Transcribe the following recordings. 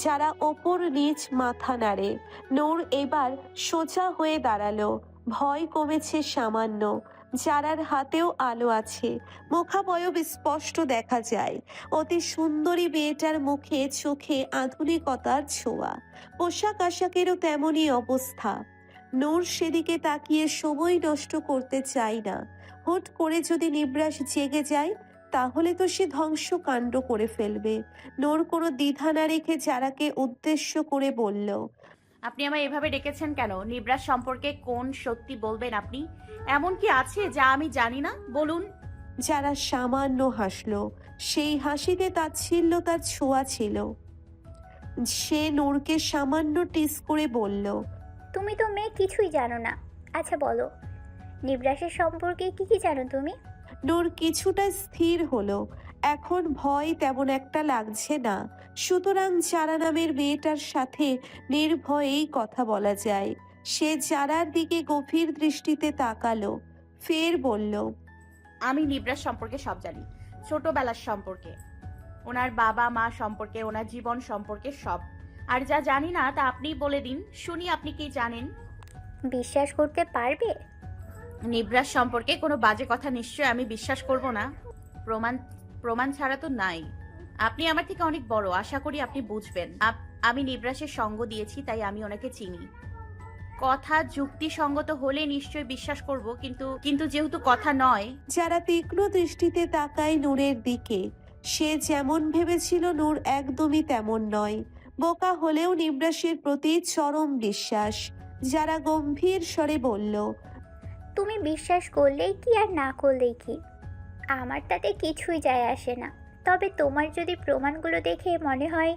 যারা ওপর নিচ মাথা নাড়ে। নূর এবার সোজা হয়ে দাঁড়ালো। ভয় কমেছে সামান্য। যারার হাতেও আলো আছে, মুখাবয়ব স্পষ্ট দেখা যায়। অতি সুন্দরী মেয়েটার মুখে চোখে আধুনিকতার ছোঁয়া। পোশাক আশাকেরও তেমনই অবস্থা। নূর সেদিকে তাকিয়ে সময় নষ্ট করতে চায় না। হুট করে যদি নিবরাস জেগে যায়, তাহলে তো সে ধ্বংসকাণ্ড করে ফেলবে। নূর কোনো দ্বিধা না রেখে যারাকে উদ্দেশ্য করে বলল, আপনি আমায় এভাবে ডেকেছেন কেন? নিবরাস সম্পর্কে কোন সত্যি বলবেন আপনি? এমন কি আছে যা আমি জানি না? বলুন। যারা সামান্য হাসলো। সেই হাসিতে তাচ্ছিল্যতার ছোঁয়া ছিল। সে নূরকে সামান্য টিস করে বলল, তুমি তো মেয়ে কিছুই জানো না। আচ্ছা বলো, নিবরাসের সম্পর্কে কি কি জানো তুমি? নূর কিছুটা স্থির হলো। এখন ভয় তেমন একটা লাগছে না। সুতরাং যারা নামের মেয়েটার সাথে নির্ভয়েই কথা বলা যায়। সে যারার দিকে গভীর দৃষ্টিতে তাকালো, ফের বলল, আমি নিবরাস সম্পর্কে সব জানি। ছোটবেলার সম্পর্কে, ওনার বাবা মা সম্পর্কে, ওনার জীবন সম্পর্কে সব। আর যা জানি না তা আপনিই বলে দিন, শুনি আপনি কি জানেন। বিশ্বাস করতে পারবে? নিবরাস সম্পর্কে কোনো বাজে কথা নিশ্চয় আমি বিশ্বাস করব না। প্রমাণ প্রমাণ ছাড়া তো নাই। আপনি আমার থেকে অনেক বড়, আশা করি আপনি বুঝবেন। আমি নিবরাসের সঙ্গ দিয়েছি, তাই আমি ওনাকে চিনি। কথা যুক্তিসঙ্গত হলে নিশ্চয় বিশ্বাস করব, কিন্তু কিন্তু যেহেতু কথা নয়। যারা তীক্ষ্ণ দৃষ্টিতে তাকায় নূরের দিকে। সে যেমন ভেবেছিল নূর একদমই তেমন নয়। বোকা হলেও নিবরাসের প্রতি চরম বিশ্বাস। যারা গম্ভীর স্বরে বলল, তুমি বিশ্বাস করলেই কি আর না করলেই কি, আমার তাতে কিছুই যায় আসে না। তবে তোমার যদি প্রমাণগুলো দেখে মনে হয়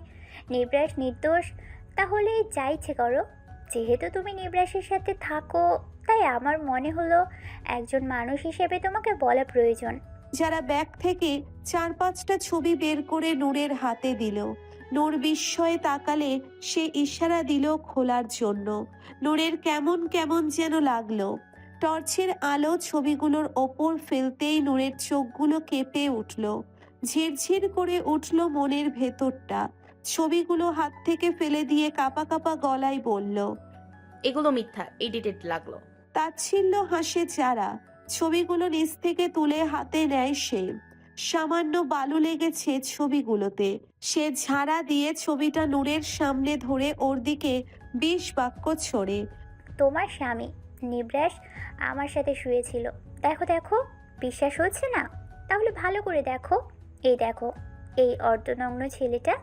নিবরাস নির্দোষ, তাহলে যা ইচ্ছে করো। যেহেতু তুমি নিবরাসের সাথে থাকো, তাই আমার মনে হলো একজন মানুষ হিসেবে তোমাকে বলা প্রয়োজন। যারা ব্যাগ থেকে 4-5টা ছবি বের করে নূরের হাতে দিল। নূর বিস্ময়ে তাকালে সে ইশারা দিল খোলার জন্য। নূরের কেমন কেমন যেন লাগলো। টর্চের আলো ছবিগুলোর ওপর ফেলতেই নূরের চোখগুলো কেঁপে উঠল। ঝিরঝির করে উঠল মনের ভেতরটা। ছবিগুলো হাত থেকে ফেলে দিয়ে কাঁপা কাঁপা গলায় বলল, এগুলো মিথ্যা, এডিটেড লাগলো। তাচ্ছিল্য হাসে যারা। ছবিগুলো নিচ থেকে তুলে হাতে নেয় সে। সামান্য বালু লেগেছে ছবিগুলোতে। সে ঝাড়া দিয়ে ছবিটা নূরের সামনে ধরে ওর দিকে 20 বাক্য ছড়ে। তোমার স্বামী নিবরাস আমার সাথে শুয়েছিল। দেখো দেখো, বিশ্বাস হচ্ছে না? তাহলে ভালো করে দেখো। এই দেখো, এই অর্ধনগ্ন ছেলেটা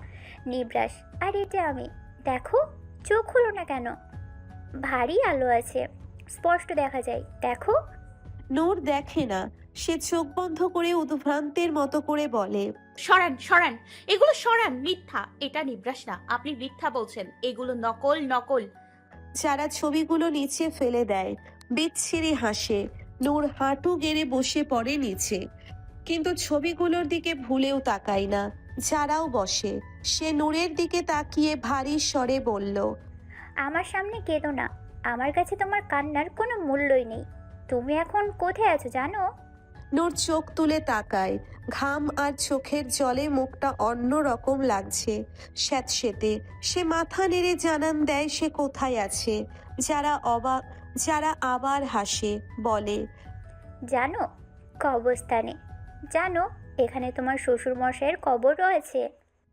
নিবরাস, আর এটা আমি। দেখো, চোখ হলো না কেন? ভারী আলো আছে, স্পষ্ট দেখা যায়। দেখো। নূর দেখে না। সে চোখ বন্ধ করে উদ্ভ্রান্তের মতো করে বলে, সরান সরান, এগুলো সরান, মিথ্যা। এটা নিবরাস না, আপনি মিথ্যা বলছেন। এগুলো নকল নকল। যারা ছবিগুলো নিচে ফেলে দেয়। বিচ্ছিরি হাসে। নূর হাঁটু গেড়ে বসে পড়ে নিচে। কিন্তু ছবিগুলোর দিকে ভুলেও তাকায় না। যারাও বসে। সে নূরের দিকে তাকিয়ে ভারী স্বরে বলল, আমার সামনে কেঁদো না। আমার কাছে তোমার কান্নার কোনো মূল্যই নেই। তুমি এখন কোথায় আছো জানো? নূর চোখ তুলে তাকায়। ঘাম আর চোখের জলে মুখটা অন্য রকম লাগছে, স্যাঁতসেঁতে। সে মাথা নেড়ে জানান দেয় সে কোথায় আছে। যারা অবাক। যারা আবার হাসে, বলে, জানো, কবরস্থানে। জানো, এখানে তোমার শ্বশুর মশাইয়ের কবর রয়েছে।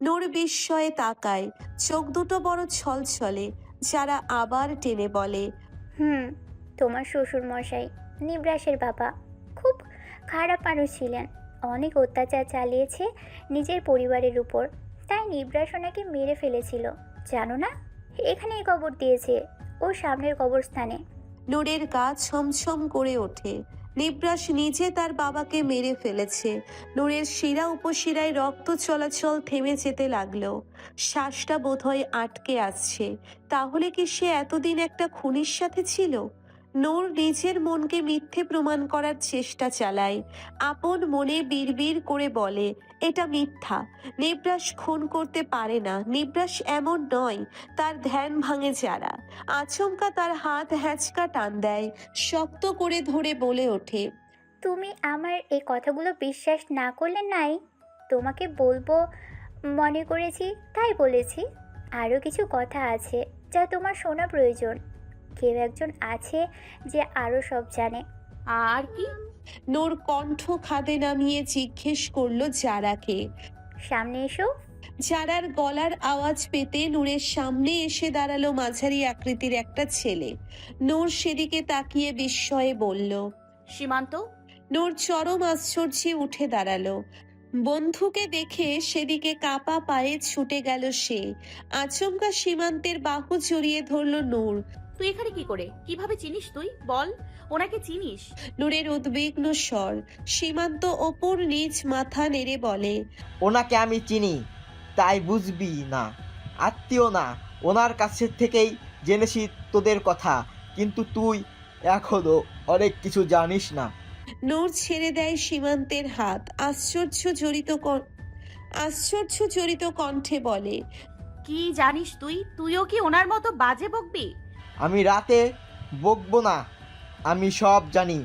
নূর বিস্ময়ে তাকায়। চোখ দুটো বড় ছলছলে। যারা আবার টেনে বলে, হুম, তোমার শ্বশুর মশাই নিবরাসের বাবা খুব খারাপ মানুষ ছিলেন। অনেক অত্যাচার চালিয়েছে নিজের পরিবারের উপর। তাই নিবরাস ওনাকে মেরে ফেলেছিল। জানো না, এখানেই কবর দিয়েছে, ও সামনের কবরস্থানে। নূরের গা ছমছম করে ওঠে। নিবরাস নিজে তার বাবাকে মেরে ফেলেছে। নূরের শিরা উপশিরায় রক্ত চলাচল থেমে যেতে লাগলো। শ্বাসটা বোধহয় আটকে আসছে। তাহলে কি সে এতদিন একটা খুনির সাথে ছিল? নূর নিজের মনকে মিথ্যে প্রমাণ করার চেষ্টা চালায়। আপন মনে বিড়বিড় করে বলে, এটা মিথ্যা। নিবরাস খুন করতে পারে না। নিবরাস এমন নয়। তার ধ্যান ভাঙে যারা। আচমকা তার হাত হ্যাঁচকা টান দেয়। শক্ত করে ধরে বলে ওঠে, তুমি আমার এই কথাগুলো বিশ্বাস না করলে নাই। তোমাকে বলবো মনে করেছি, তাই বলেছি। আরও কিছু কথা আছে যা তোমার শোনা প্রয়োজন। কেউ একজন আছে যে আরও সব জানে। আর কি? নূর কণ্ঠ খাদে নামিয়ে জিজ্ঞেস করলো যারাকে। সামনে এসো। যারার গলার আওয়াজ পেতে নূরের সামনে এসে দাঁড়ালো মাঝারি আকৃতির একটা ছেলে। নূর সেদিকে তাকিয়ে বিস্ময়ে বলল। সীমান্ত। নূর চরম আশ্চর্যে উঠে দাঁড়ালো। বন্ধুকে দেখে সেদিকে কাপা পায়ে ছুটে গেল সে। আচমকা সীমান্তের বাহু জড়িয়ে ধরল নূর। তুই এখানে কি করে? কিভাবে চিনিস তুই? বল, ওনাকে চিনিস? নূরের উদ্বিগ্ন স্বর। সীমান্ত ওপর নিচ মাথা নেড়ে বলে। ওনাকে আমি চিনি, তাই বুঝবি না। আত্মীয় না, ওনার কাছে থেকেই জেনেছি তোদের কথা, কিন্তু তুই এখনো অনেক কিছু জানিস না। নূর ছেড়ে দেয় সীমান্তের হাত। আশ্চর্য জড়িত কণ্ঠে বলে। কি জানিস তুই? তুইও কি ওনার মতো বাজে বকবি? আমি রাতে বকবো না, আমি সব জানি।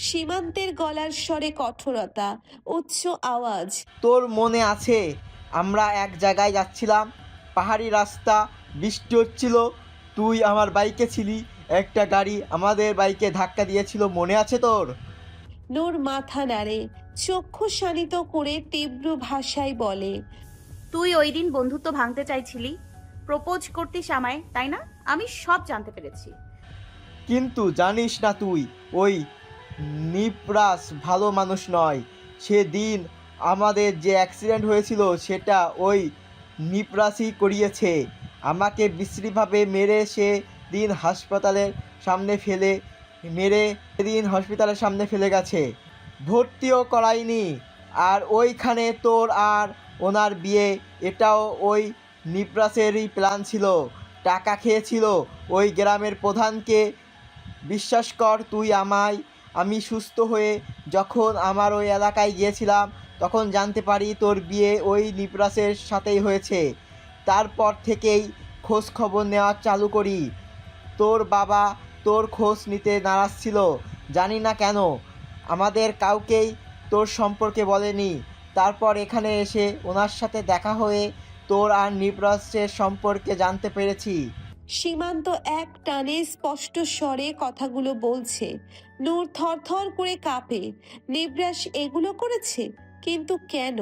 সীমান্তের গলার স্বরে কঠোরতা, উচ্চ আওয়াজ। তোর মনে আছে আমরা এক জায়গায় যাচ্ছিলাম, পাহাড়ি রাস্তা, বৃষ্টি হচ্ছিল, তুই আমার বাইকে ছিলি, একটা গাড়ি আমাদের বাইকে ধাক্কা দিয়েছিল, মনে আছে তোর? নূর মাথা নাড়ে, চক্ষু শানিত করে তীব্র ভাষায় বলে। তুই ওই দিন বন্ধুত্ব ভাঙতে চাইছিলি, প্রপোজ করতিস আমায়, তাই না? আমি সব জানতে পেরেছি। কিন্তু জানিস না তুই, ওই নিপরাস ভালো মানুষ নয়। সেদিন আমাদের যে অ্যাক্সিডেন্ট হয়েছিল সেটা ওই নিপরাসই করিয়েছে। আমাকে বিশ্রীভাবে মেরে সেদিন হাসপাতালের সামনে ফেলে গেছে, ভর্তিও করায়নি। আর ওইখানে তোর আর ওনার বিয়ে, এটাও ওই নিপরাসেরই প্ল্যান ছিল। টাকা খেয়েছিল ওই গ্রামের প্রধানকে। বিশ্বাস কর তুই আমি সুস্থ হয়ে যখন আমার ওই এলাকায় গিয়েছিলাম তখন জানতে পারি তোর বিয়ে ওই নিপরাসের সাথেই হয়েছে। তারপর থেকেই খোঁজ খবর নেওয়া চালু করি। তোর বাবা তোর খোঁজ নিতে নারাজ ছিল, জানি না কেন। আমাদের কাউকেই তোর সম্পর্কে বলেনি। তারপর এখানে এসে ওনার সাথে দেখা হয়ে তোর আর নিপরাসের সম্পর্কে জানতে পেরেছি। সীমান্ত এক টানে স্পষ্ট স্বরে কথাগুলো বলছে। নূর থরথর করে কাঁপে। নিবরাস এগুলো করেছে, কিন্তু কেন?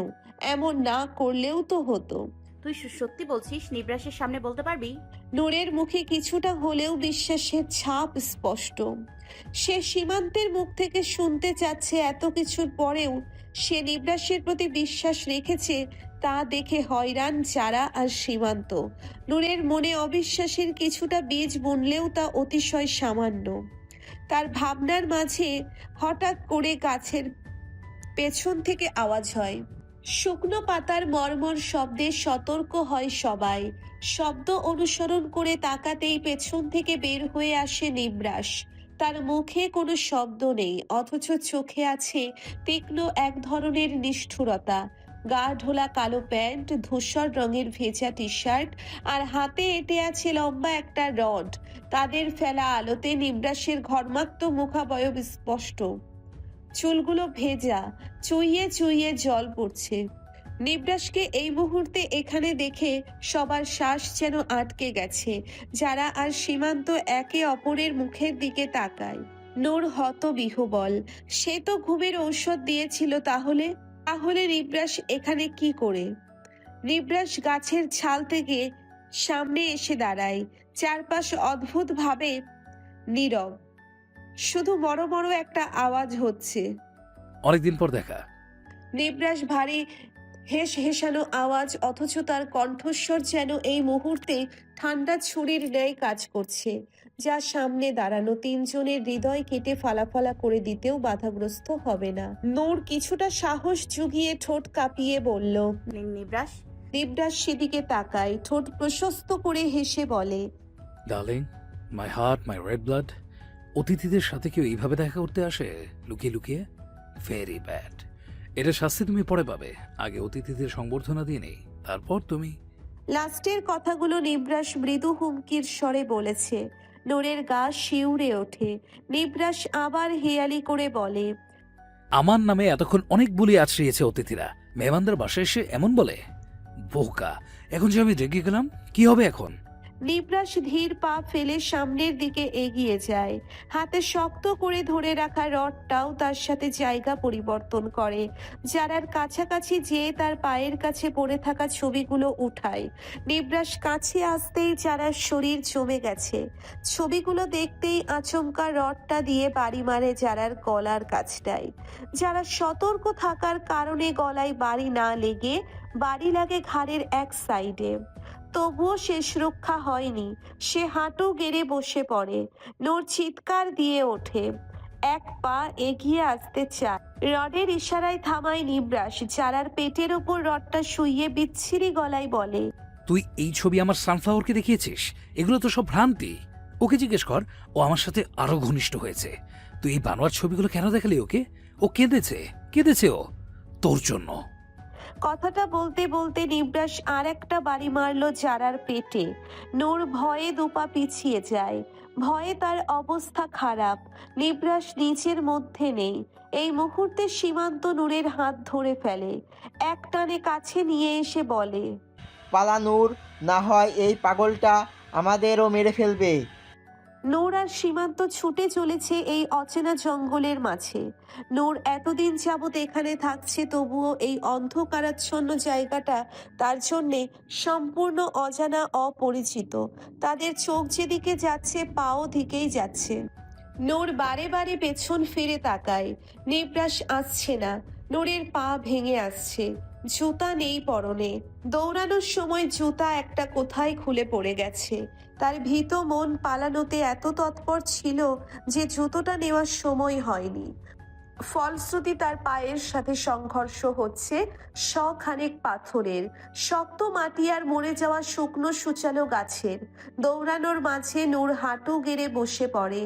এমন না করলেও তো হতো। তুই সত্যি বলছিস? নিবরাসের সামনে বলতে পারবি? নূরের মুখে কিছুটা হলেও বিশ্বাসের ছাপ স্পষ্ট। সে সীমান্তের মুখ থেকে শুনতে চাচ্ছে এত কিছুর পরেও সে নিবরাসের প্রতি বিশ্বাস রেখেছে, তা দেখে হয়রান যারা আর সীমান্ত। নূরের মনে অবিশ্বাসের কিছুটা বীজ বুনলেও তা অতিশয় সামান্য। তার ভাবনার মাঝে হঠাৎ করে গাছের পেছন থেকে আওয়াজ হয়। শুকনো পাতার মর্মর শব্দে সতর্ক হয় সবাই। শব্দ অনুসরণ করে তাকাতেই পেছন থেকে বের হয়ে আসে নিবরাস। তার মুখে কোনো শব্দ নেই, অথচ চোখে আছে তীক্ষ্ণ এক ধরনের নিষ্ঠুরতা। গা ঢোলা কালো প্যান্ট, ধূসর রঙের ভেজা টি শার্ট, আর হাতে এঁটে আছে লম্বা একটা রড। তাদের ফেলা আলোতে নিবরাসের ঘর্মাক্ত মুখাবয়ব স্পষ্ট। চুলগুলো ভেজা, চুইয়ে চুইয়ে জল পড়ছে। নিবরাসকে এই মুহূর্তে এখানে দেখে সবার শ্বাস যেন আটকে গেছে। যারা আর সীমান্ত একে অপরের মুখের দিকে তাকায়। নূর হতবিহ্বল। সে তো ঘুমের ঔষধ দিয়েছিল, তাহলে নিবরাস এখানে কি করে? নিবরাস গাছের ছাল থেকে সামনে এসে দাঁড়ায়। চারপাশ অদ্ভুত ভাবে নীরব, শুধু বড় বড় একটা আওয়াজ হচ্ছে। অনেকদিন পর দেখা। নিবরাস ভারী হেসানো আওয়াজ, অথচ তার কণ্ঠস্বর যেন এই মুহূর্তে ঠান্ডা ছুরির ন্যায় কাজ করছে, যা সামনে দাঁড়ানো তিনজনের হৃদয় কেটে ফালাফালা করে দিতেও বাধাগ্রস্ত হবে না। নূর কিছুটা সাহস জুগিয়ে ঠোঁট কাঁপিয়ে বলল। নিবরাস। নিবরাস সেদিকে তাকায়, ঠোঁট প্রশস্ত করে হেসে বলে। Darling, my heart, my red blood. অতিথিদের সাথে কেউ এইভাবে দেখা করতে আসে লুকিয়ে লুকিয়ে? Very bad. এটা শাস্তি তুমি পরে পাবে। আগে অতিথিদের সংবর্ধনা দিয়ে নেই, তারপর তুমি। লাস্টের কথাগুলো নিবরাস মৃদু হুমকির স্বরে বলেছে। নূরের গা শিউরে ওঠে। নিবরাস আবার হেয়ালি করে বলে। আমার নামে এতক্ষণ অনেক বুলি আছড়িয়েছে অতিথিরা, মেহমানদের বাসায় এসে এমন বলে? বোকা, এখন যে আমি রেগে গেলাম, কি হবে এখন? নিবরাশ ধীর পা ফেলে সামনের দিকে এগিয়ে যায়। হাতে শক্ত করে ধরে রাখা রডটাও তার সাথে জায়গা পরিবর্তন করে। যারার কাছাকাছি যেয়ে তার পায়ের কাছে পড়ে থাকা ছবিগুলো উঠায়। নিবরাশ কাছে আসতেই যারার শরীর জমে গেছে। ছবিগুলো দেখতেই আচমকা রডটা দিয়ে বাড়ি মারে যারার গলার কাছটায়। যারা সতর্ক থাকার কারণে গলায় বাড়ি না লেগে বাড়ি লাগে ঘাড়ের এক সাইডে। তবুও শেষ রক্ষা হয়নি, সে হাঁটু গেড়ে বসে পড়ে। নূর চিৎকার দিয়ে ওঠে, এক পা এগিয়ে আসতে চায়। রডের ইশারায় থামায় নিবরাশ। যারার পেটের ওপর রডটা শুইয়ে বিচ্ছিরি গলায় বলে, তুই এই ছবি আমার সানফ্লাওয়ারকে দেখিয়েছিস? এগুলো তো সব ভ্রান্তি। ওকে জিজ্ঞেস কর, ও আমার সাথে আরো ঘনিষ্ঠ হয়েছে। তুই এই বানোয়ার ছবিগুলো কেন দেখালি ওকে? ও কেঁদেছে ও তোর জন্য। কথাটা বলতে বলতে নিবরাশ আর একটা বাড়ি মারলো যারার পেটে। নূর ভয়ে দুপা পিছিয়ে যায়। ভয়ে তার অবস্থা খারাপ। নিবরাশ নিচের মধ্যে নেই। এই মুহূর্তে সীমান্ত নূরের হাত ধরে ফেলে, এক টানে কাছে নিয়ে এসে বলে, পালা নূর, না হয় এই পাগলটা আমাদেরও মেরে ফেলবে। নূর আর সীমান্ত ছুটে চলেছে এই অচেনা জঙ্গলের মাঝে। নূর এতদিন যাবৎ এখানে থাকছে, তবুও এই অন্ধকারাচ্ছন্ন জায়গাটা তার জন্যে সম্পূর্ণ অজানা, অপরিচিত। তাদের চোখ যেদিকে যাচ্ছে, পাও দিকেই যাচ্ছে। নূর বারে বারে পেছন ফিরে তাকায়। নিবরাশ আসছে না। নূরের পা ভেঙে আসছে। জুতা নেই পরনে। দৌড়ানোর সময় জুতা একটা কোথায় খুলে পড়ে গেছে। তার ভীত মন পালানোতে এত তৎপর ছিল যে জুতোটা নেওয়ার সময় হয়নি। ফলশ্রুতি তার পায়ের সাথে সংঘর্ষ হচ্ছে শখানেক পাথরের, শক্ত মাটি আর মরে যাওয়া শুকনো সূচালো গাছের। দৌড়ানোর মাঝে নূর হাঁটু গেড়ে বসে পড়ে।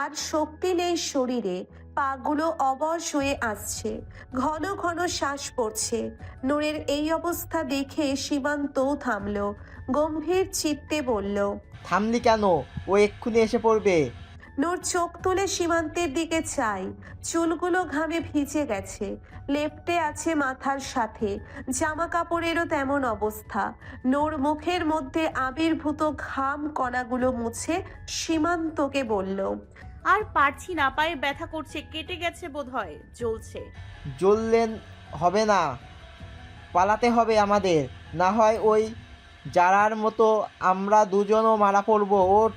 আর শক্তি নেই শরীরে। পাগুলো অবশ হয়ে আসছে। ঘন ঘন শ্বাস পড়ছে। নূরের এই অবস্থা দেখে সীমান্তও থামলো। গম্ভীর চিত্তে বলল, থামলি কেন? ও এক্ষুনি এসে পড়বে। নূর চোখ তুলে সীমান্তের দিকে চাই। চুলগুলো ঘামে ভিজে গেছে। লেপ্টে আছে মাথার সাথে। জামা কাপড়েরও তেমন অবস্থা। নূর মুখের মধ্যে আবির্ভূত ঘাম কণাগুলো মুছে সীমান্তকে বলল, আর পারছি না, পায়ে ব্যথা করছে, কেটে গেছে বোধহয়, জ্বলছে। জ্বললেন হবে না, পালাতে হবে আমাদের, না হয় ওই যারার মতো আমরা দুজনও মারা পড়বো। ওঠ।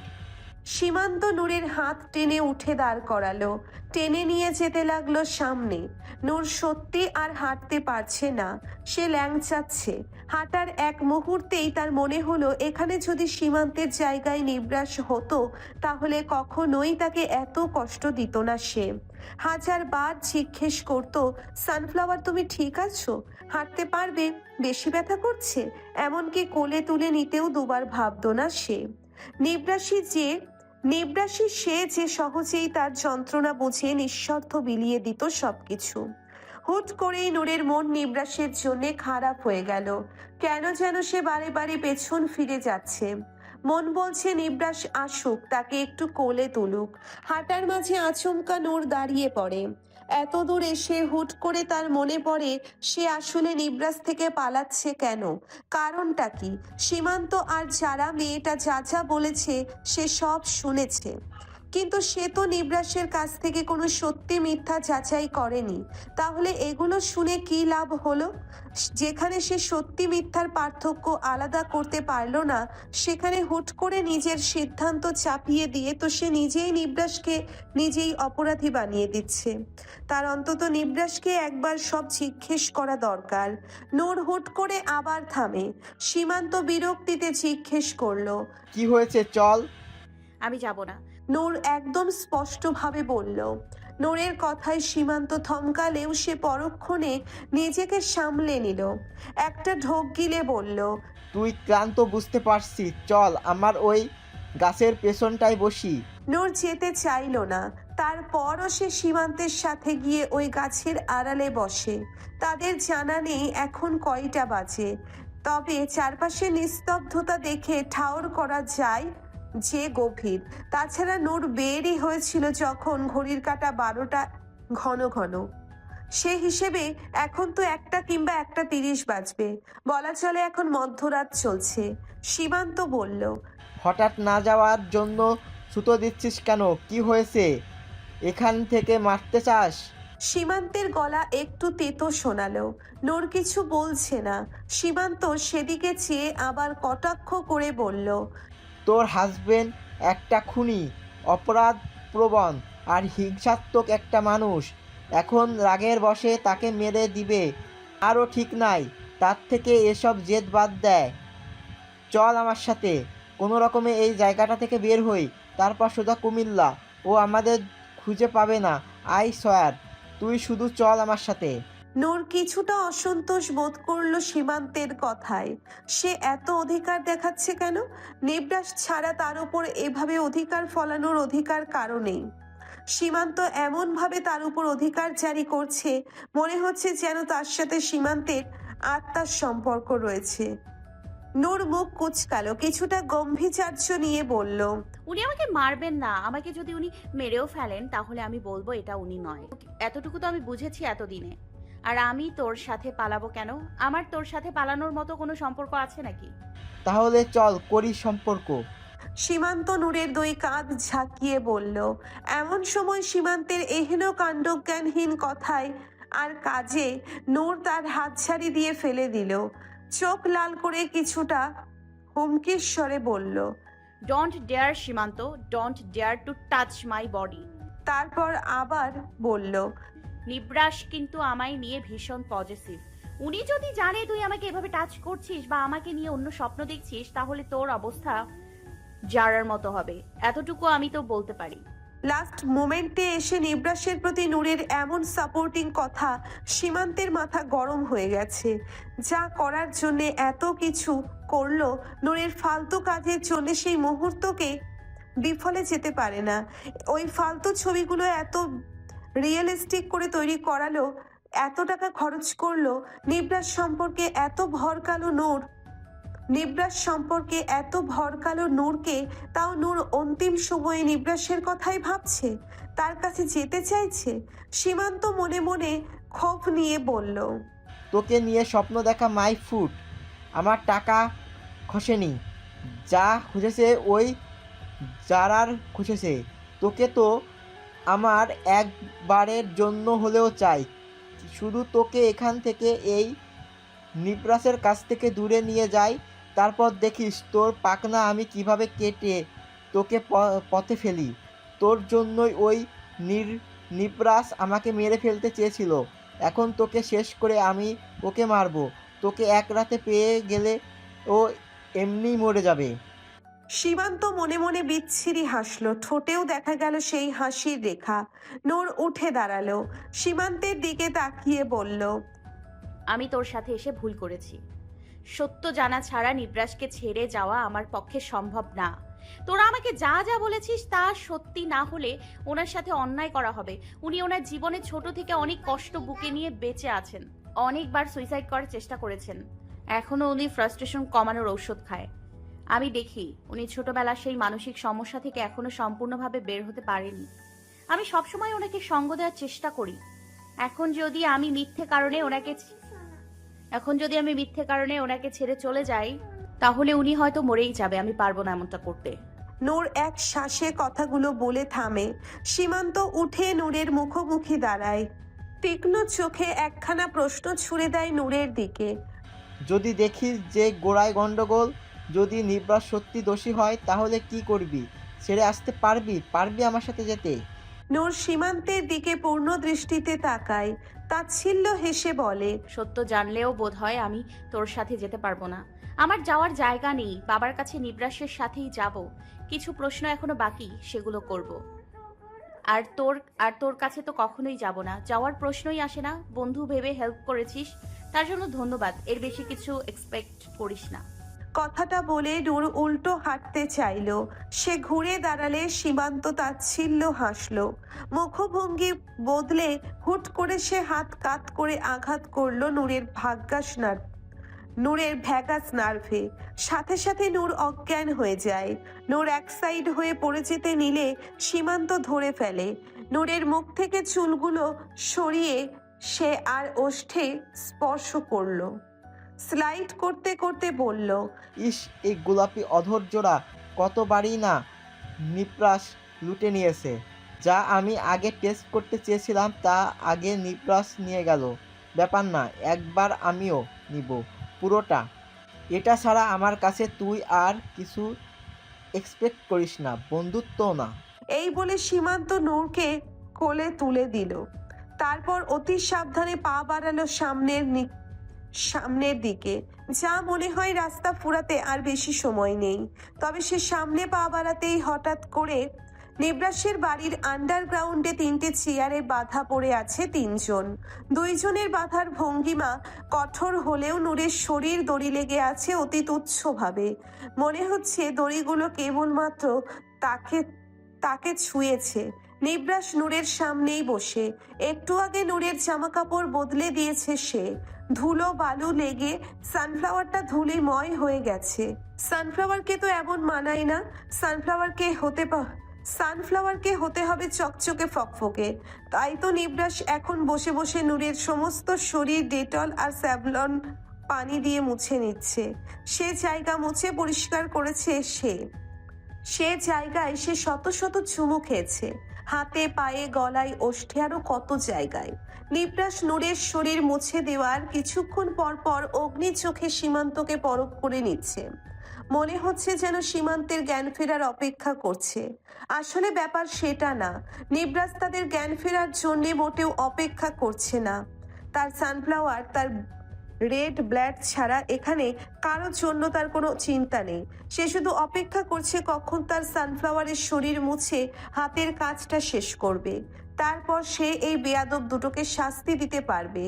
সীমান্ত নূরের হাত টেনে উঠে দাঁড় করালো। টেনে নিয়ে যেতে লাগলো সামনে। নূর সত্যি আর হাঁটতে পারছে না। সে ল্যাংচাচ্ছে। হাঁটার এক মুহূর্তেই তার মনে হলো, এখানে যদি সীমান্তের জায়গায় নিবরাশ হতো, তাহলে কখনোই তাকে এত কষ্ট দিত না সে। হাজার বার জিজ্ঞেস করতো, সানফ্লাওয়ার তুমি ঠিক আছো? হাঁটতে পারবে? বেশি ব্যথা করছে? এমনকি কোলে তুলে নিতেও দুবার ভাবতো না সে। নিবরাশী সে যে সহজেই তার যন্ত্রণা বুঝে নিঃস্বার্থ বিলিয়ে দিত সবকিছু। হুট করেই নূরের মন নিবরাশের জন্যে খারাপ হয়ে গেল। কেন যেন সে বারে বারে পেছন ফিরে যাচ্ছে। মন বলছে নিবরাশ আসুক, তাকে একটু কোলে তুলুক। হাঁটার মাঝে আচমকা নূর দাঁড়িয়ে পড়ে। এত দূর এসে হুট করে তার মনে পড়ে, সে আসলে নিবরাশ থেকে পালাচ্ছে কেন? কারণটা কি? সীমান্ত আর যারা মেয়েটা যা যা বলেছে সে সব শুনেছে, কিন্তু সে তো নিবরাশের কাছ থেকে কোনো সত্যি মিথ্যা যাচাই করেনি। তাহলে এগুলো শুনে কি লাভ হলো? যেখানে সে সত্যি মিথ্যার পার্থক্য আলাদা করতে পারলো না, সেখানে হুট করে নিজের সিদ্ধান্ত চাপিয়ে দিয়ে তো সে নিজেই নিবরাশকে নিজেই অপরাধী বানিয়ে দিচ্ছে। তার অন্তত নিবরাশকে একবার সব জিজ্ঞেস করা দরকার। নূর হুট করে আবার থামে। সীমান্ত বিরক্তিতে জিজ্ঞেস করলো, কি হয়েছে? চল। আমি যাব না। নূর একদম স্পষ্টভাবে বলল। নূরের কথায় সীমান্ত থমকালেও সে পরক্ষণে নিজেকে সামলে নিল। একটা ঢোক গিলে বলল, তুই ক্লান্ত বুঝতে পারছি, চল আমার ওই গাছের পেছনটায় বসি। নূর যেতে চাইল না। তারপরও সে সীমান্তের সাথে গিয়ে ওই গাছের আড়ালে বসে। তাদের জানা নেই এখন কয়টা বাজে, তবে চারপাশে নিস্তব্ধতা দেখে ঠাউর করা যায় যে গভীর। তাছাড়া নূর বেরই হয়েছিল যখন ঘড়ির কাঁটা 12টা ঘন ঘন। সে হিসেবে এখন তো 1টা কিংবা 1:30 বাজবে, বলা চলে এখন মধ্যরাত চলছে। সীমান্ত বলল। হঠাৎ না যাওয়ার জন্য ছুতো দিচ্ছিস কেন? কি হয়েছে? এখান থেকে মারতে চাস? সীমান্তের গলা একটু তেতো শোনালো। নূর কিছু বলছে না। সীমান্ত সেদিকে চেয়ে আবার কটাক্ষ করে বলল। তোর হাজবেন্ড একটা খুনি, অপরাধ প্রবণ আর হিংসাত্মক একটা মানুষ। এখন রাগের বশে তাকে মেরে দিবে আরও ঠিক নাই। তার থেকে এসব জেদ বাদ দেয়। চল আমার সাথে, কোনো রকমে এই জায়গাটা থেকে বের হই, তারপর সোজা কুমিল্লা। ও আমাদের খুঁজে পাবে না, আই সোয়ার। তুই শুধু চল আমার সাথে। নূর কিছুটা অসন্তোষ বোধ করলো সীমান্তের কথায়। সে এত অধিকার দেখাচ্ছে কেন? নিবরাস ছাড়া তার উপর এভাবে অধিকার ফলানোর অধিকার কারণেই। সীমান্ত এমনভাবে তার উপর অধিকার জারি করছে, মনে হচ্ছে যেন তার সাথে সীমান্তের আত্মার সম্পর্ক রয়েছে। নূর মুখ কুচকালো, কিছুটা গম্ভীর্য নিয়ে বলল। উনি আমাকে মারবেন না। আমাকে যদি উনি মেরেও ফেলেন তাহলে আমি বলবো এটা উনি নয়। এতটুকু তো আমি বুঝেছি এতদিনে। আর আমি তোর সাথে পালাবো কেন? আমার তোর সাথে পালানোর মতো কোনো সম্পর্ক আছে নাকি? তাহলে চল করি সম্পর্ক। সীমান্ত নূরের 2 কাঁধ ঝাঁকিয়ে বলল। এমন সময় সীমান্তের এহেন কাণ্ডজ্ঞানহীন কথায় আর কাজে নূর তার হাত ছাড়ি দিয়ে ফেলে দিল। চোখ লাল করে কিছুটা হুমকির স্বরে বলল। Don't dare Simanta, don't dare to touch my body. তারপর আবার বলল। নিবরাস কিন্তু আমায় নিয়ে ভীষণ পজিটিভ। উনি যদি জানে তুই আমাকে এভাবে টাচ করছিস বা আমাকে নিয়ে অন্য স্বপ্ন দেখছিস তাহলে তোর অবস্থা জারার মতো হবে। এতটুকু আমি তো বলতে পারি। লাস্ট মোমেন্টে এসে নিবরাসের প্রতি নূরের এমন সাপোর্টিং কথা সীমান্তের মাথা গরম হয়ে গেছে। যা করার জন্য এত কিছু করলো, নূরের ফালতু কাজের জন্য সেই মুহূর্তকে বিফলে যেতে পারে না। ওই ফালতু ছবিগুলো এত রিয়েলিস্টিক করে তৈরি করালো, এত টাকা খরচ করলো, নিবরাস সম্পর্কে এত ভরকালো নূরকে, তাও নূর অন্তিম সময়ে নিবরাসের কথাই ভাবছে, তার কাছে যেতে চাইছে। সীমান্ত মনে মনে ক্ষোভ নিয়ে বলল। তোকে নিয়ে স্বপ্ন দেখা মাই ফুট। আমার টাকা খসেনি, যা খুঁজেছে ওই যারার খুঁজেছে। তোকে তো আমার একবারের জন্য হলেও চাই। শুধু তোকে এখান থেকে এই নিবরাসের কাছ থেকে দূরে নিয়ে যাই, তারপর দেখিস তোর পাখনা আমি কিভাবে কেটে তোকে পথে ফেলি। তোর জন্যই ওই নিবরাস আমাকে মেরে ফেলতে চেয়েছিল। এখন তোকে শেষ করে আমি ওকে মারবো। তোকে এক রাতে পেয়ে গেলে ও এমনিই মরে যাবে। সীমান্ত মনে মনে বিচ্ছিরি হাসলো, ঠোঁটেও দেখা গেল সেই হাসির রেখা। নূর উঠে দাঁড়ালো, সীমান্তের দিকে তাকিয়ে বলল। আমি তোর সাথে এসে ভুল করেছি। সত্য জানা ছাড়া নিবরাসকে ছেড়ে যাওয়া আমার পক্ষে সম্ভব না। তোরা আমাকে যা যা বলেছিস তা সত্যি না হলে ওনার সাথে অন্যায় করা হবে। উনি ওনার জীবনে ছোট থেকে অনেক কষ্ট বুকে নিয়ে বেঁচে আছেন। অনেকবার সুইসাইড করার চেষ্টা করেছেন। এখনো উনি ফ্রাস্ট্রেশন কমানোর ঔষধ খায়। আমি দেখি উনি ছোটবেলার সেই মানসিক সমস্যা থেকে এখনো সম্পূর্ণভাবে বের হতে পারেনি। আমি সবসময় ওনাকে সঙ্গ দেওয়ার চেষ্টা করি। এখন যদি আমি মিথ্যে কারণে ওনাকে ছেড়ে চলে যাই তাহলে উনি হয়তো মরেই যাবে। আমি পারবো না এমনটা করতে। নূর এক শ্বাসে কথাগুলো বলে থামে। সীমান্ত উঠে নূরের মুখোমুখি দাঁড়ায়, তীক্ষ্ণ চোখে একখানা প্রশ্ন ছুড়ে দেয় নূরের দিকে। যদি দেখিস যে গোড়ায় গন্ডগোল, যদি নিবরাস সত্যি দোষী হয়, তাহলে কি করবি? ছেড়ে আসতে পারবি আমার সাথে যেতে? নূর সীমান্তের দিকে পূর্ণ দৃষ্টিতে তাকায়, তাচ্ছিল্য হেসে বলে। সত্য জানলেও বোধ হয় আমি তোর সাথে যেতে পারবো না। আমার যাওয়ার জায়গা নেই। বাবার কাছে নিবরাসের সাথেই যাব। কিছু প্রশ্ন এখনো বাকি, সেগুলো করব। আর তোর কাছে তো কখনোই যাব না। যাওয়ার প্রশ্নই আসে না। বন্ধু ভেবে হেল্প করেছিস, তার জন্য ধন্যবাদ। এর বেশি কিছু এক্সপেক্ট করিস না। কথাটা বলে নূর উল্টো হাঁটতে চাইল। সে ঘুরে দাঁড়ালে সীমান্ত তাচ্ছিল্য হাসলো। মুখভঙ্গি বদলে হুট করে সে হাত কাত করে আঘাত করলো নূরের ভ্যাগাস নার্ভে। সাথে সাথে নূর অজ্ঞান হয়ে যায়। নূর এক সাইড হয়ে পড়ে যেতে নিলে সীমান্ত ধরে ফেলে। নূরের মুখ থেকে চুলগুলো সরিয়ে সে আর ওষ্ঠে স্পর্শ করলো। স্লাইড করতে করতে বলল, ইস, এই গোলাপি অধৈর্যরা কতবারই না নিপ্রাস লুটে নিয়েছে। যা আমি আগে টেস্ট করতে চেয়েছিলাম তা আগে নিপ্রাস নিয়ে গেল। ব্যাপার না, একবার আমিও নিব পুরোটা। এটা ছাড়া আমার কাছে তুই আর কিছু এক্সপেক্ট করিস না, বন্ধুত্ব না। এই বলে সীমান্ত নূরকে কোলে তুলে দিল। তারপর অতি সাবধানে পা বাড়ালো সামনের দিকে। যা মনে হয় রাস্তা ফুরাতে আর বেশি সময় নেই। তবে সে সামনে পা বাড়াতেই হঠাৎ করে নিব্রাসের বাড়ির আন্ডারগ্রাউন্ডে 3টে চেয়ারে বাঁধা পড়ে আছে 3জন। 2জনের বাঁধার ভঙ্গিমা কঠোর হলেও নূরের শরীর দড়ি লেগে আছে অতি তুচ্ছভাবে। মনে হচ্ছে দড়িগুলো কেবলমাত্র তাকে তাকে ছুঁয়েছে। নিব্রাস নূরের সামনেই বসে। একটু আগে নূরের জামা কাপড় বদলে দিয়েছে সে। ধুলো বালু লেগে সানফ্লাওয়ারটা ধুলিময় হয়ে গেছে। সানফ্লাওয়ারকে তো এমন মানায় না। সানফ্লাওয়ারকে হতে হবে চকচকে ফকফকে। তাই তো নিব্রাস এখন বসে বসে নূরের সমস্ত শরীর ডেটল আর স্যাভলন পানি দিয়ে মুছে নিচ্ছে। সে জায়গা মুছে পরিষ্কার করেছে সে জায়গায় সে শত শত চুমু খেয়েছে, হাতে পায়ে গলায় ওষ্ঠে আরো কত জায়গায়। নিব্রাস নূরের শরীর মুছে দেওয়ার কিছুক্ষণ পর পর অগ্নি চোখে সীমান্তকে পরখ করে নিচ্ছে। মনে হচ্ছে যেন সীমান্তের জ্ঞান ফেরার অপেক্ষা করছে। আসলে ব্যাপার সেটা না। নিব্রাস তাদের জ্ঞান ফেরার জন্যে মোটেও অপেক্ষা করছে না। তার সানফ্লাওয়ার, তার রেড ব্লাড ছাড়া এখানে কারোর জন্য তার কোনো চিন্তা নেই। সে শুধু অপেক্ষা করছে কখন তার সানফ্লাওয়ারের শরীর মুছে হাতের কাজটা শেষ করবে। তারপর সে এই বেয়াদব দুটোকে শাস্তি দিতে পারবে,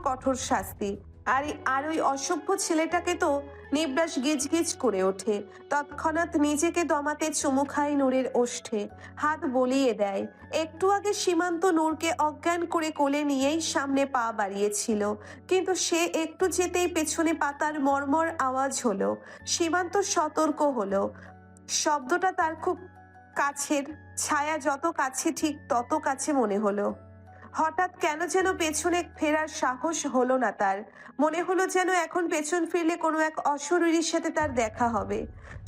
কঠোর শাস্তি। আর ওই অসভ্য ছেলেটাকে তো নিব্রাস গিজগিজ করে ওঠে। তৎক্ষণাৎ নিজেকে দমাতে চুমু খায় নূরের ওষ্ঠে, হাত বলিয়ে দেয়। একটু আগে সীমান্ত নূরকে অজ্ঞান করে কোলে নিয়েই সামনে পা বাড়িয়েছিল, কিন্তু সে একটু যেতেই পেছনে পাতার মর্মর আওয়াজ হলো। সীমান্ত সতর্ক হলো। শব্দটা তার খুব কাছের, ছায়া যত কাছে ঠিক তত কাছে মনে হলো। হঠাৎ কেন যেন পেছনে ফেরার সাহস হলো না তার। মনে হলো যেন এখন পেছন ফিরলে কোনো এক অশরীরীর সাথে তার দেখা হবে।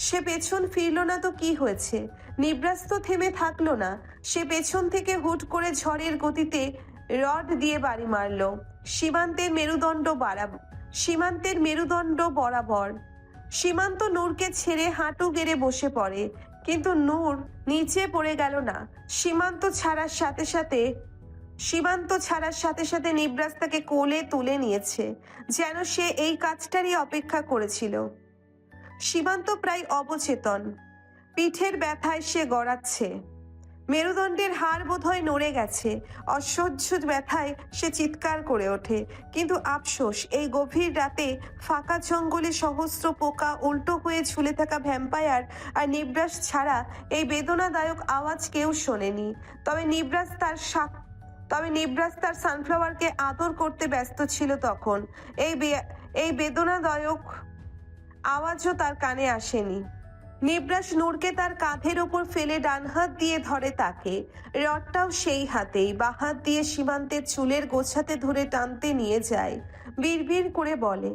সে পেছন ফিরল না তো কি হয়েছে? নিব্রাস তো থেমে থাকলো না। সে পেছন থেকে হুট করে ঝড়ের গতিতে রড দিয়ে বাড়ি মারল সীমান্তের মেরুদণ্ড বরাবর। সীমান্ত নূরকে ছেড়ে হাঁটু গেড়ে বসে পড়ে, কিন্তু নূর নিচে পড়ে গেল না। সীমান্ত ছাড়ার সাথে সাথে নিব্রাস তাকে কোলে তুলে নিয়েছে, যেন সে এই কাজটারই অপেক্ষা করেছিল। সীমান্ত প্রায় অবচেতন, পিঠের ব্যথায় সে গড়াচ্ছে। মেরুদণ্ডের হাড় বোধহয় নড়ে গেছে। অসহ্য ব্যথায় সে চিৎকার করে ওঠে। কিন্তু আফসোস, এই গভীর রাতে ফাঁকা জঙ্গলে সহস্র পোকা, উল্টো হয়ে ঝুলে থাকা ভ্যাম্পায়ার আর নিব্রাস ছাড়া এই বেদনাদায়ক আওয়াজ কেউ শোনেনি। তবে নিব্রাস তার সানফ্লাওয়ারকে আদর করতে ব্যস্ত ছিল তখন। এই বেদনাদায়ক আওয়াজও তার কানে আসেনি। নিব্রাস নূরকে তার কাঁধের ওপর ফেলে ডান হাত দিয়ে ধরে তাকে। রডটাও সেই হাতেই। বাঁ হাত দিয়ে সীমান্তের চুলের গোছাতে ধরে টানতে নিয়ে যায়। বিড়বিড় করে বলে,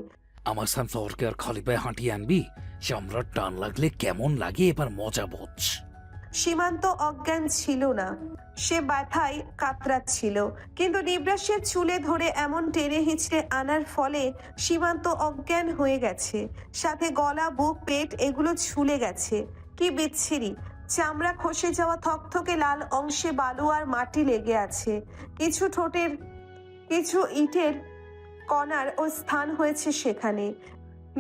আমার সানফ্লাওয়ারকে আর খালি পায়ে হাঁটিয়ে আনবি? চামড়ার টান লাগলে কেমন লাগে এবার মজা বোঝ। সীমান্ত অজ্ঞান ছিল না, সে ব্যথায় কাতরাচ্ছিল। কিন্তু নিব্রাসের চুলে ধরে এমন টেনে হিঁচড়ে আনার ফলে সীমান্ত অজ্ঞান হয়ে গেছে। সাথে গলা, বুক, পেট এগুলো ঝুলে গেছে। কি বিচ্ছিরি! চামড়া খসে যাওয়া থকথকে লাল অংশে বালু আর মাটি লেগে আছে। কিছু ইটের কণার ও স্থান হয়েছে সেখানে।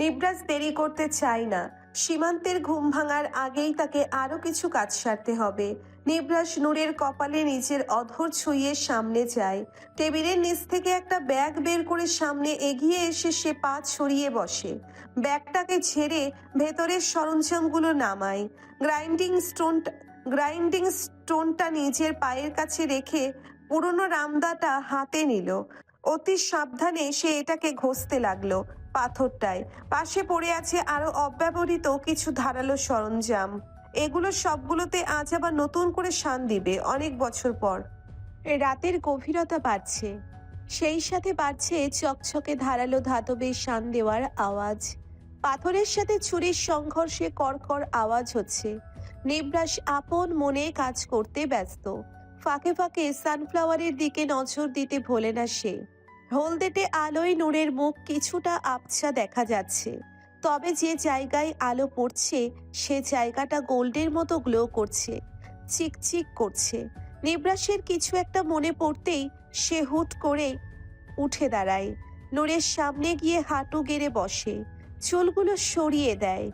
নিব্রাস দেরি করতে চায় না। সীমান্তের ঘুম ভাঙার আগেই তাকে আরো কিছু কাজ সারতে হবে। নিব্রাস নূরের কপালে নিজের অধর ছুঁয়ে সামনে যায়। টেবিলের নিচ থেকে একটা ব্যাগ বের করে সামনে এগিয়ে এসে সে পা ছড়িয়ে বসে। ব্যাগটাকে ঝেড়ে ভেতরের সরঞ্জামগুলো নামায়। গ্রাইন্ডিং স্টোনটা নিজের পায়ের কাছে রেখে পুরনো রামদাটা হাতে নিল। অতি সাবধানে সে এটাকে ঘষতে লাগলো পাথরটায়। পাশে পড়ে আছে আরো অব্যবহৃত কিছু ধারালো সরঞ্জাম। এগুলো সবগুলোতে আজ আবার নতুন করে শান দিবে অনেক বছর পর। রাতের গভীরতা বাড়ছে, সেই সাথে বাড়ছে চকচকে ধারালো ধাতবের শান দেওয়ার আওয়াজ। পাথরের সাথে ছুরির সংঘর্ষে কড়কড় আওয়াজ হচ্ছে। নিবরাস আপন মনে কাজ করতে ব্যস্ত। ফাঁকে ফাঁকে সানফ্লাওয়ারের দিকে নজর দিতে ভোলে না সে। হলদেটে আলোয় নূরের মুখ কিছুটা আবছা দেখা যাচ্ছে, তবে যে জায়গায় আলো পড়ছে সে জায়গাটা গোল্ডের মতো গ্লো করছে, চিকচিক করছে। নিবরাসের কিছু একটা মনে পড়তেই সে হুট করে উঠে দাঁড়ায়, নূরের সামনে গিয়ে হাঁটু গেড়ে বসে, চুলগুলো সরিয়ে দেয়।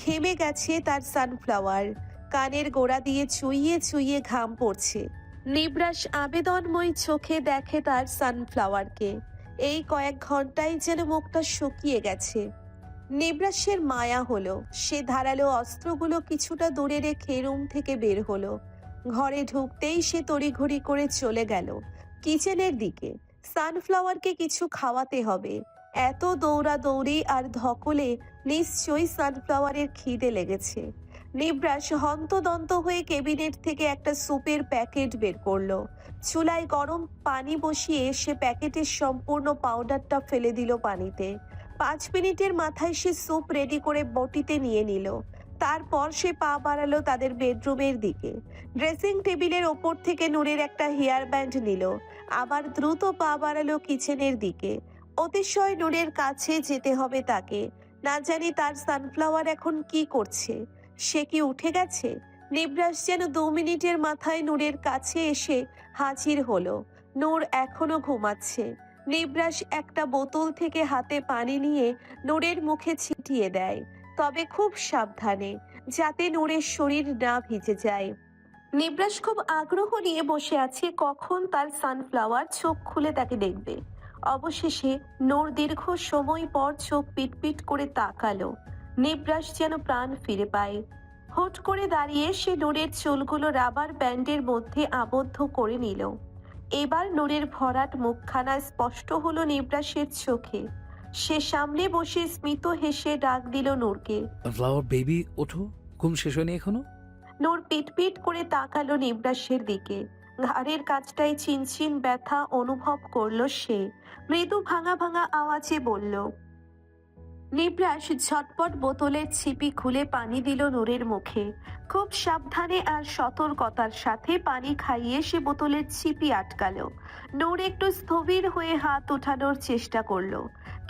ঘেমে গেছে তার সানফ্লাওয়ার, কানের গোড়া দিয়ে চুইয়ে চুইয়ে ঘাম পড়ছে। নিবরাস আবেদনময় চোখে দেখে তার সানফ্লাওয়ারকে। এই কয়েক ঘন্টায় যেন মুখটা শুকিয়ে গেছে। নিবরাসের মায়া হলো। সে ধারালো অস্ত্রগুলো কিছুটা দূরে রেখে রুম থেকে বের হলো। ঘরে ঢুকতেই সে তড়িঘড়ি করে চলে গেল কিচেনের দিকে। সানফ্লাওয়ারকে কিছু খাওয়াতে হবে। এত দৌড়াদৌড়ি আর ধকলে নিশ্চয়ই সানফ্লাওয়ারের খিদে লেগেছে। নিবরাস হন্তদন্ত হয়ে ক্যাবিনেট থেকে একটা স্যুপের প্যাকেট বের করলো। চুলায় গরম পানি বসিয়ে সে প্যাকেটের সম্পূর্ণ পাউডারটা ফেলে দিল পানিতে। 5 মিনিটের মাথায় সে স্যুপ রেডি করে বটিতে নিয়ে নিল। তারপর সে পা বাড়ালো তাদের বেডরুমের দিকে। ড্রেসিং টেবিলের ওপর থেকে নূরের একটা হেয়ার ব্যান্ড নিল, আবার দ্রুত পা বাড়ালো কিচেনের দিকে। অতিশয় নূরের কাছে যেতে হবে তাকে। না জানি তার সানফ্লাওয়ার এখন কি করছে। সে কি উঠে গেছে? নিবরাস যেন 2 মিনিটের মাথায় নূরের কাছে এসে হাজির হলো। নূর এখনো ঘুমাচ্ছে। নিবরাস একটা বোতল থেকে হাতে পানি নিয়ে নূরের মুখে ছিটিয়ে দেয়, তবে খুব সাবধানে, যাতে নূরের শরীর না ভিজে যায়। নিবরাস খুব আগ্রহ নিয়ে বসে আছে কখন তার সানফ্লাওয়ার চোখ খুলে তাকে দেখবে। অবশেষে নূর দীর্ঘ সময় পর চোখ পিটপিট করে তাকালো। নিবরাস যেন প্রাণ ফিরে পায়। হুট করে দাঁড়িয়ে সে নূরের চুলগুলো রাবার ব্যান্ডের মধ্যে আবদ্ধ করে নিল। এবার নূরের ভরাট মুখখানা স্পষ্ট হলো নিবরাসের চোখে। সে সামনে বসে স্মিত হেসে ডাক দিল নূরকে। ফ্লাওয়ার বেবি, ওঠো, ঘুম শেষ হয়নি এখনো? নূর পিটপিট করে তাকালো নিবরাসের দিকে। ঘাড়ের কাছটায় চিনচিন ব্যথা অনুভব করলো সে। মৃদু ভাঙা ভাঙা আওয়াজে বলল। নিবরাস ঝটপট বোতলের ছিপি খুলে পানি দিল নূরের মুখে। খুব সাবধানে আর সতর্কতার সাথে পানি খাইয়ে সে বোতলের ছিপি আটকালো। নূর একটু স্থবির হয়ে হাত ওঠানোর চেষ্টা করলো,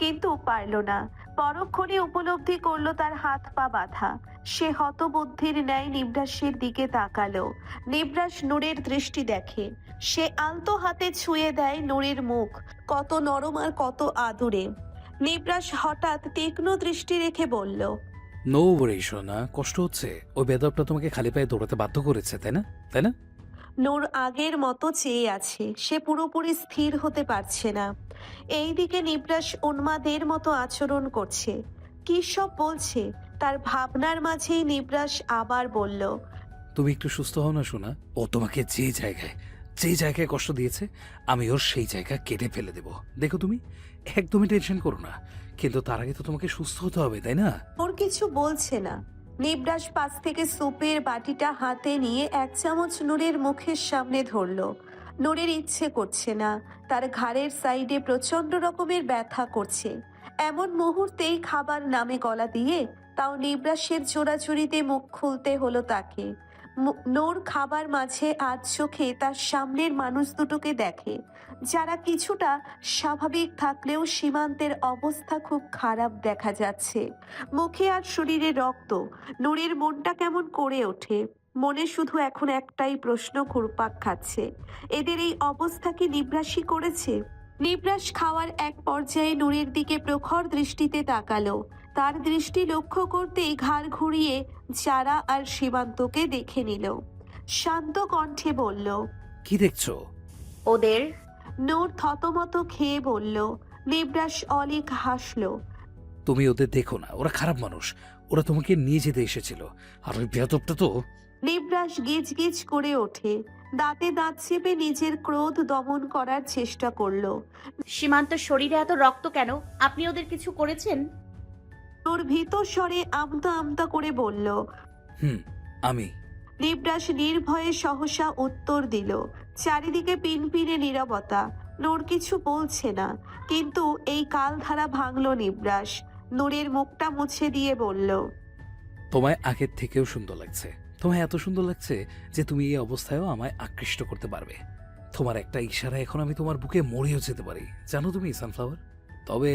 কিন্তু পারল না। পরক্ষণে উপলব্ধি করলো তার হাত পা বাঁধা। সে হতবুদ্ধির ন্যায় নিবরাসের দিকে তাকালো। নিবরাস নূরের দৃষ্টি দেখে। সে আলতো হাতে ছুঁয়ে দেয় নূরের মুখ, কত নরম আর কত আদুরে। নিবরাস হঠাৎ তীক্ষ্ণ দৃষ্টি রেখে বলল। নো ওয়ারি সোনা, কষ্ট হচ্ছে? ওই বেদবটা তোমাকে খালি পায়ে দৌড়াতে বাধ্য করেছে, তাই না? তাই না? নূর আগের মতো চেয়ে আছে। সে পুরোপুরি স্থির হতে পারছে না। এইদিকে নিবরাস উন্মাদের মতো আচরণ করছে। কি সব বলছে? তার ভাবনার মাঝেই নিবরাস আবার বলল। তুমি একটু সুস্থ হও না সোনা। ও তোমাকে যে জায়গায় কষ্ট দিয়েছে, আমি ওর সেই জায়গা কেটে ফেলে দেব। দেখো, তুমি একদমই টেনশন করো না, কিন্তু তার আগে তো তোমাকে সুস্থ হতে হবে, তাই না? ওর কিছু বলছে না। নিবরাস পাশ থেকে স্যুপের বাটিটা হাতে নিয়ে 1 চামচ নূরের মুখের সামনে ধরল। নূরের ইচ্ছে করছে না। তার ঘাড়ের সাইডে প্রচন্ড রকমের ব্যথা করছে। এমন মুহূর্তেই খাবার নামে গলা দিয়ে, তাও নিবরাসের জোড়াজুড়িতে মুখ খুলতে হলো তাকে। নূর খাবার মাঝে আজ চোখে তার সামনের মানুষ দুটোকে দেখে, যারা কিছুটা স্বাভাবিক থাকলেও সীমান্তের অবস্থা খুব খারাপ দেখা যাচ্ছে। মুখে আর শরীরে রক্ত। নূরের মনটা কেমন করে ওঠে। মনে শুধু এখন একটাই প্রশ্ন ঘুরপাক খাচ্ছে, এদের এই অবস্থা কি নিবরাসই করেছে? নিবরাস খাওয়ার এক পর্যায়ে নূরের দিকে প্রখর দৃষ্টিতে তাকালো। তার দৃষ্টি লক্ষ্য করতেই ঘাড় ঘুরিয়ে যারা আর সীমান্তকে দেখে নিল। শান্ত কণ্ঠে বলল। কি দেখছো? ওদের। নূর থতমত খেয়ে বলল। নিবরাস অলিক হাসলো। তুমি ওদের দেখো না, ওরা খারাপ মানুষ। ওরা তোমাকে নিয়ে যেতে এসেছিল, আর ওই বেদবটা তো। নিবরাস গিজ গিজ করে ওঠে। দাঁতে দাঁত চেপে নিজের ক্রোধ দমন করার চেষ্টা করলো। সীমান্ত শরীরে এত রক্ত কেন? আপনি ওদের কিছু করেছেন? নূর ভীত স্বরে আমতা আমতা করে বলল। আমি। নিবরাস নির্ভয়ে সহসা উত্তর দিল। চারিদিকে পিনপিনে নীরবতা। নূর কিছু বলছে না, কিন্তু এই কালধারা ভাঙলো নিবরাস। নূরের মুখটা মুছে দিয়ে বলল, তোমায় আগের থেকেও সুন্দর লাগছে। তোমায় এত সুন্দর লাগছে যে তুমি এই অবস্থায়ও আমায় আকৃষ্ট করতে পারবে। তোমার একটা ইশারা এখন আমি তোমার বুকে মরেও যেতে পারি, জানো তুমি সানফ্লাওয়ার। তবে